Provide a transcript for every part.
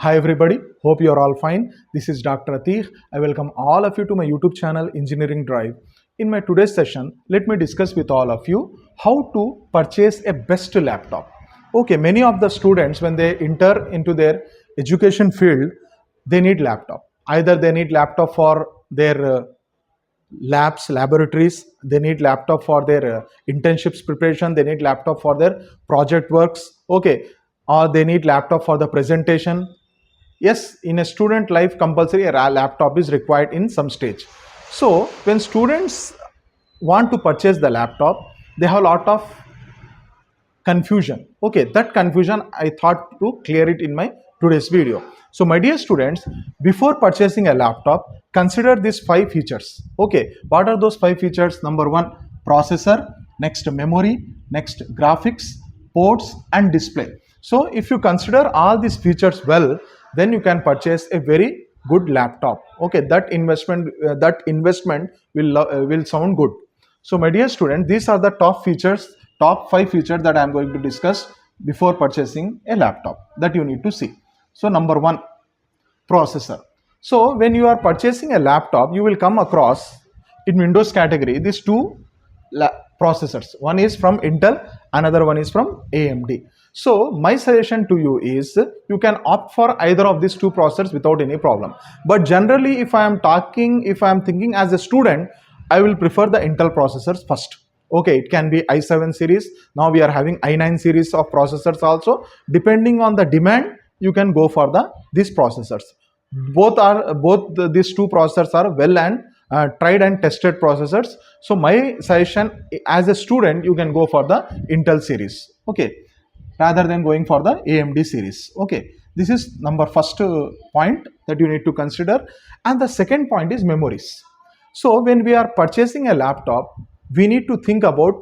Hi everybody, hope you are all fine. This is Dr. ATEEQ. I welcome all of you to my YouTube channel Engineering Drive. In my today's session, let me discuss with all of you how to purchase a best laptop. Okay, many of the students when they enter into their education field, they need laptop. Either they need laptop for their labs, laboratories, they need laptop for their internships preparation, they need laptop for their project works, okay, or they need laptop for the presentation. Yes, in a student life compulsory a laptop is required in some stage. So when students want to purchase the laptop, they have a lot of confusion. Okay, that confusion I thought to clear it in my today's video. So my dear students, before purchasing a laptop, consider these 5 features. Okay, what are those 5 features? Number 1, processor, next memory, next graphics, ports and display. So if you consider all these features well, then you can purchase a very good laptop. Okay, that investment will sound good. So my dear student, these are the top 5 features that I am going to discuss before purchasing a laptop that you need to see. So number 1, processor. So when you are purchasing a laptop, you will come across in Windows category these two processors. One is from Intel, another one is from AMD. So my suggestion to you is you can opt for either of these two processors without any problem. But generally, if I am thinking as a student, I will prefer the Intel processors first. Okay, it can be i7 series. Now we are having i9 series of processors also. Depending on the demand, you can go for these processors. These two processors are well and tried and tested processors. So my suggestion as a student, you can go for the Intel series. Okay, rather than going for the AMD series. Okay, this is first point that you need to consider. And the second point is memories. So when we are purchasing a laptop, we need to think about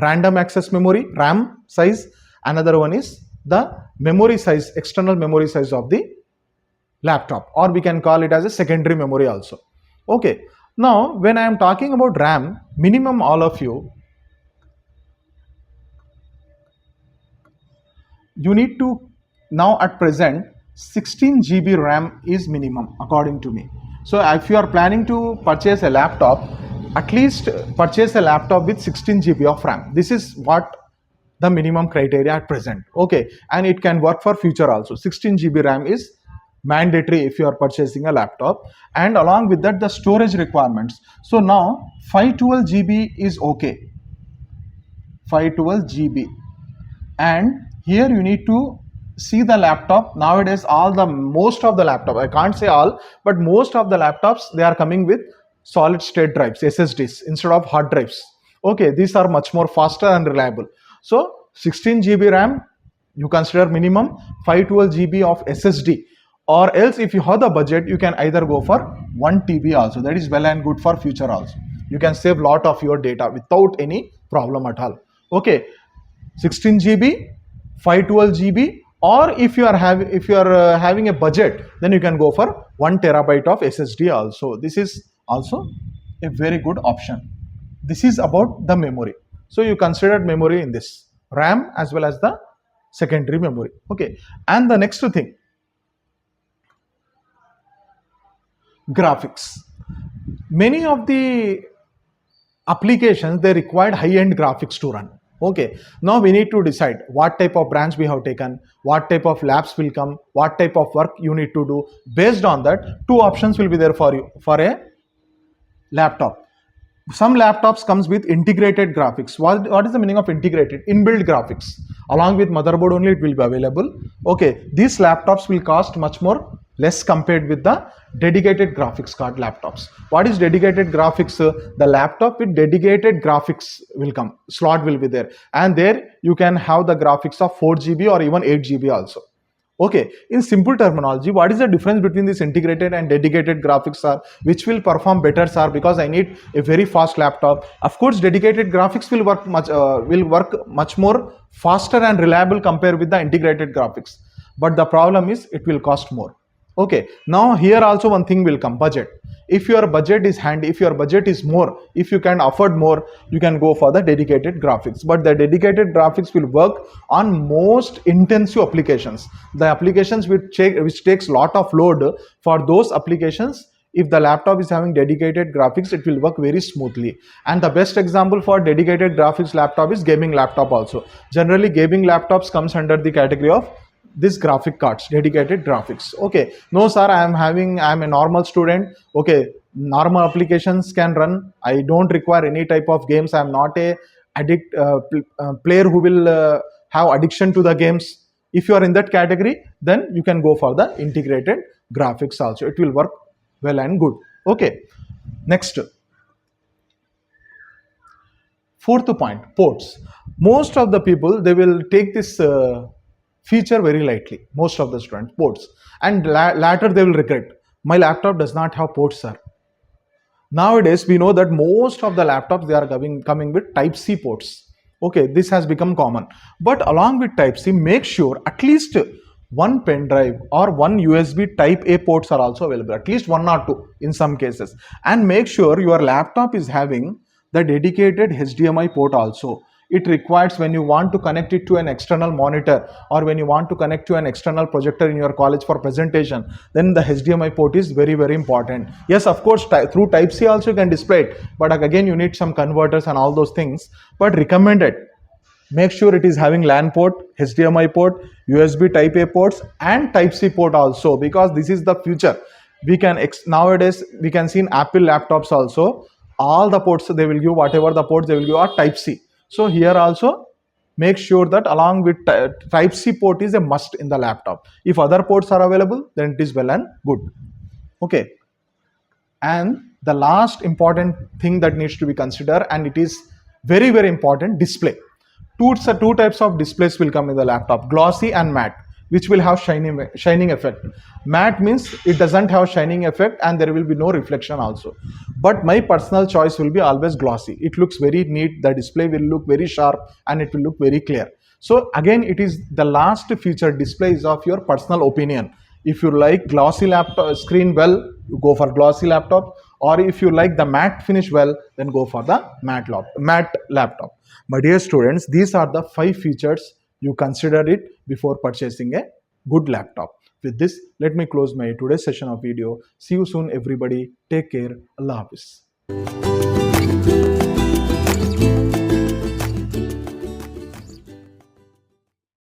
random access memory, RAM size. Another one is the memory size, external memory size of the laptop, or we can call it as a secondary memory also. Okay, now when I am talking about RAM, minimum all of you need to, now at present 16 GB RAM is minimum according to me. So if you are planning to purchase a laptop, at least purchase a laptop with 16 GB of RAM. This is what the minimum criteria at present. Okay, and it can work for future also. 16 GB RAM is mandatory if you are purchasing a laptop, and along with that the storage requirements. So now 512 GB is okay, 512 GB, and here you need to see the laptop. Nowadays most of the laptop, I can't say all, but most of the laptops, they are coming with solid state drives, SSDs, instead of hard drives. Okay, these are much more faster and reliable. So 16 GB RAM you consider minimum, 512 GB of SSD, or else if you have the budget, you can either go for 1 TB also. That is well and good for future also. You can save lot of your data without any problem at all. Okay, 16 GB, 512 GB, or if you are having a budget, then you can go for 1 terabyte of SSD also. This is also a very good option. This is about the memory. So you considered memory in this, RAM as well as the secondary memory. Okay, and the next thing, graphics. Many of the applications, they required high-end graphics to run. Okay, now we need to decide what type of branch we have taken, what type of labs will come, what type of work you need to do. Based on that, 2 options will be there for you for a laptop. Some laptops comes with integrated graphics. What is the meaning of integrated? Inbuilt graphics. Along with motherboard only it will be available. Okay, these laptops will cost much more less compared with the dedicated graphics card laptops. What is dedicated graphics? The laptop with dedicated graphics will come, slot will be there, and there you can have the graphics of 4 GB or even 8 GB also. Okay, in simple terminology, what is the difference between this integrated and dedicated graphics are? Which will perform better, sir? Because I need a very fast laptop. Of course, dedicated graphics will work much more faster and reliable compared with the integrated graphics. But the problem is it will cost more. Okay, now here also one thing will come, budget. If your budget is handy, if your budget is more, if you can afford more, you can go for the dedicated graphics. But the dedicated graphics will work on most intensive applications, the applications which takes lot of load. For those applications, if the laptop is having dedicated graphics, it will work very smoothly. And the best example for dedicated graphics laptop is gaming laptop also. Generally gaming laptops comes under the category of this graphic cards, dedicated graphics. Okay, no sir, I'm a normal student. Okay, normal applications can run, I don't require any type of games, I'm not a player who will have addiction to the games. If you are in that category, then you can go for the integrated graphics also, it will work well and good. Okay, next, fourth point, ports. Most of the people, they will take this feature very lightly, most of the students, ports, and later they will regret, my laptop does not have ports, sir. Nowadays we know that most of the laptops, they are coming with type C ports. Okay, this has become common, but along with type C, make sure at least one pen drive or one USB type A ports are also available, at least one or two in some cases. And make sure your laptop is having the dedicated HDMI port also. It requires, when you want to connect it to an external monitor, or when you want to connect to an external projector in your college for presentation, then the HDMI port is very, very important. Yes, of course, through type C also you can display it, but again you need some converters and all those things. But recommended, make sure it is having LAN port, HDMI port, USB type A ports, and type C port also, because this is the future. We can nowadays we can see in Apple laptops also, all the ports they will give, whatever the ports they will give are type C. So here also make sure that along with type C port is a must in the laptop. If other ports are available, then it is well and good. Okay, and the last important thing that needs to be considered, and it is very, very important, display. Two types of displays will come in the laptop, glossy and matte, which will have shining effect. Matte means it doesn't have shining effect and there will be no reflection also. But my personal choice will be always glossy. It looks very neat, the display will look very sharp and it will look very clear. So again, it is the last feature, display is of your personal opinion. If you like glossy laptop screen well, you go for glossy laptop, or if you like the matte finish well, then go for the matte laptop. My dear students, these are the 5 features you consider it before purchasing a good laptop. With this, let me close my today's session of video. See you soon everybody. Take care. Allah Hafiz.